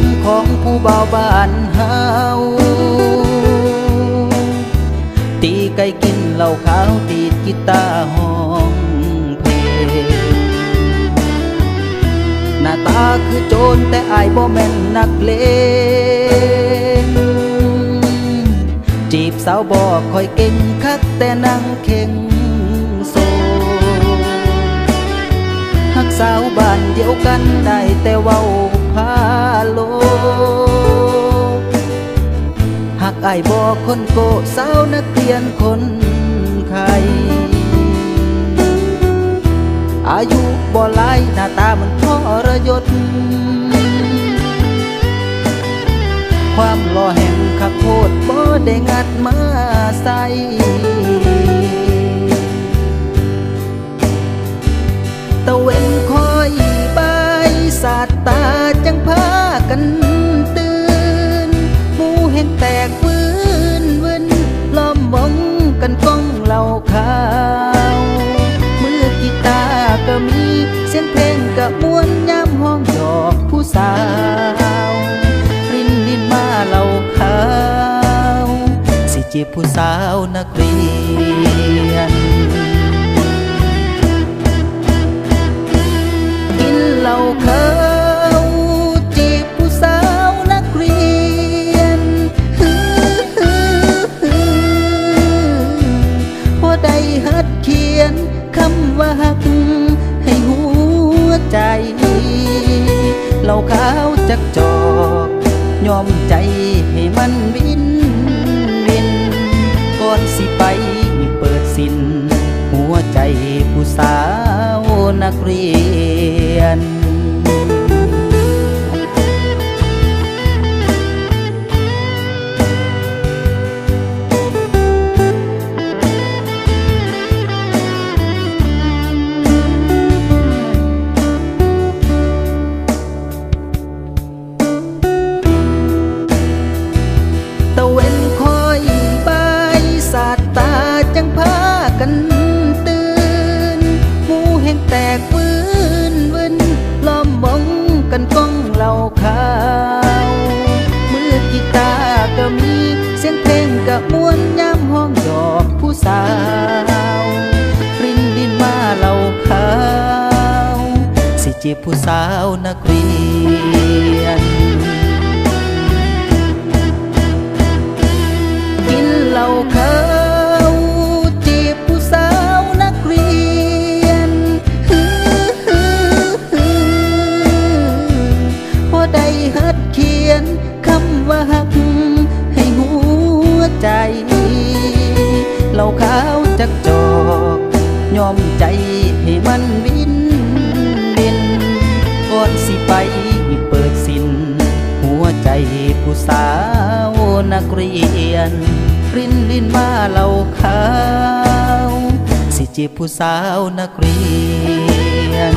ำของผู้บ่าวบ้านเฮาตีไก่กินเหล้าขาวตีดกีตาร์ห้องเพลงหน้าตาคือโจรแต่อายบ่แม่นนักเลงจีบสาวบ่ค่อยเก่งคักแต่นั่งเข่งโซหักสาวบ้านเดียวกันได้แต่เว้าพาโลหักอายบ่คนโกสาวนักเรียนคนไข้อายุบ่หลายหน้าตามันทรยศความหล่อแห่งคักโคตรบ่ได้งัดมาใส่ตะเว้นคอยบายสาดตาจังพากันตื่นหมู่แห่งแตกฟื้นวินล้อมวงกันก้องเหล่าขาวมือกีตาร์ก็มีเสียงเพลงกะม่วนยามห้องดอกผู้สาวรินรินมาเหล่าขาวสิจีบผู้สาวนักเรียนกินเหล้าขาวจีบผู้สาวนักเรียนพอได้หัดเขียนคำว่าฮักให้หัวใจเหล้าขาวจักจอกยอมใจให้มันวินวินก่อนสิไปเปิดสินหัวใจผู้สาวนักเรียนตะเว้นคอยบายสาดตาจังพากันตื่นหมู่แห่งแตกฟื้นวินล้อมวงกันก้องเหล่าขาวมือกีตาร์ก็มีเสียงเพลงกะม่วนยามห้องดอกผู้สาวรินรินมาเหล่าขาวสิจีบผู้สาวนักเรียนกินเหล้าขาวจีบผู้สาวนักเรียนพอได้หัดเขียนคำว่าฮักให้หัวใจเหล้าขาวจักจอกยอมใจให้มันวินวินก่อนสิไปเปิดสินหัวใจผู้สาวนักเรียนรินรินมาเหล่าขาวสิจีบผู้สาวนักเรียน